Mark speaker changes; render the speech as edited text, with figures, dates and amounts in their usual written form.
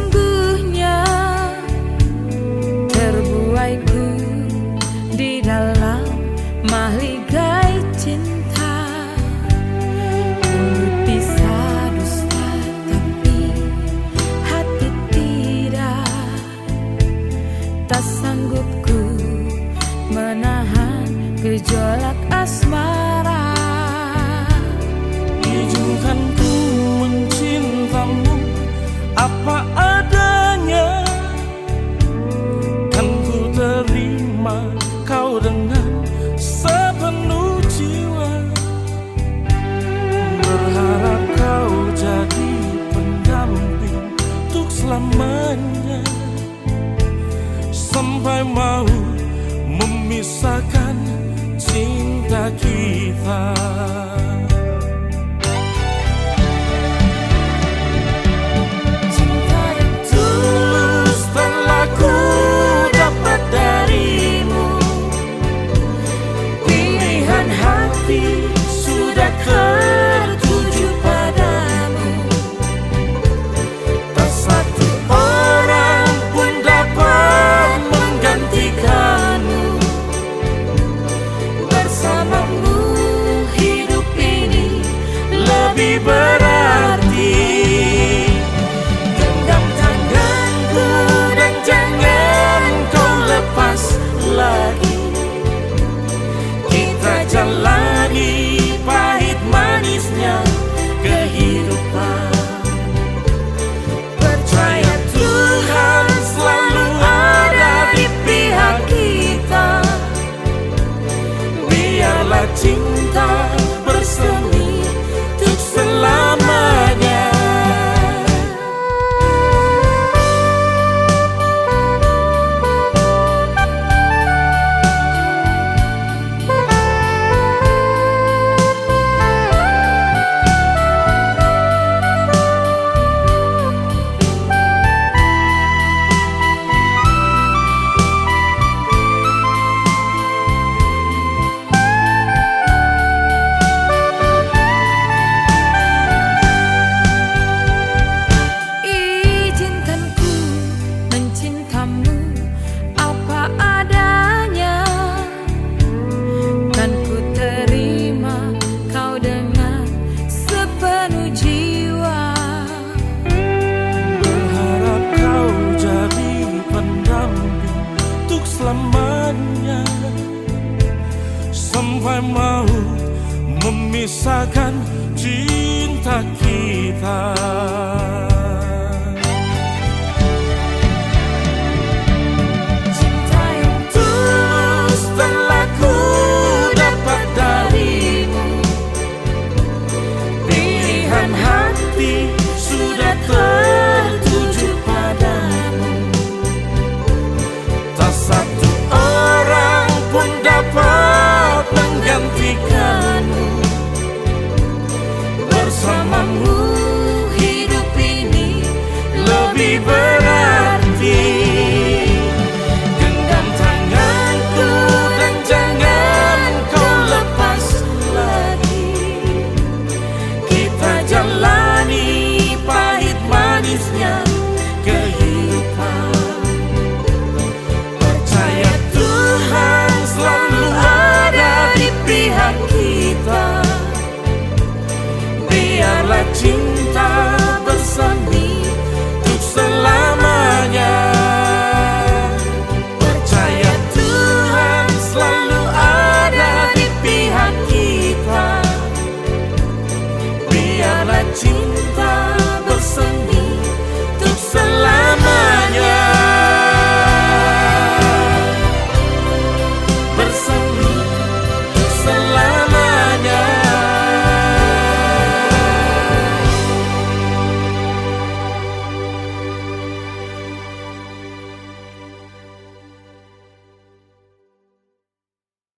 Speaker 1: Sesungguhnya terbuaiku di dalam mahligai cinta. Mulut bisa dusta tapi hati tidak. Tak sanggup ku menahan gejolak asmara.
Speaker 2: Izinkan ku mencintamu apa adanya, kan ku terima kau dengan sepenuh jiwa. Berharap kau jadi pendamping untuk selamanya, sampai mau memisahkan cinta kita.
Speaker 1: Cinta yang tulus telah ku dapat darimu. Pilihan hati sudah tertuju padamu.
Speaker 2: Tak satu orang pun dapat menggantikanmu.
Speaker 1: Bersamamu hidup ini
Speaker 2: Lebih berarti.
Speaker 1: genggam tanganku dan jangan kau lepas lagi.
Speaker 2: Kita jalani pahit manisnya kehidupan.
Speaker 1: Percaya Tuhan selalu ada di pihak kita.
Speaker 2: Biarlah cinta bersemi untuk selamanya.
Speaker 1: Izinkan ku mencintamu apa adanya, kan ku terima kau dengan sepenuh jiwa.
Speaker 2: Berharap kau jadi pendamping untuk selamanya, sampai mau memisahkan cinta kita.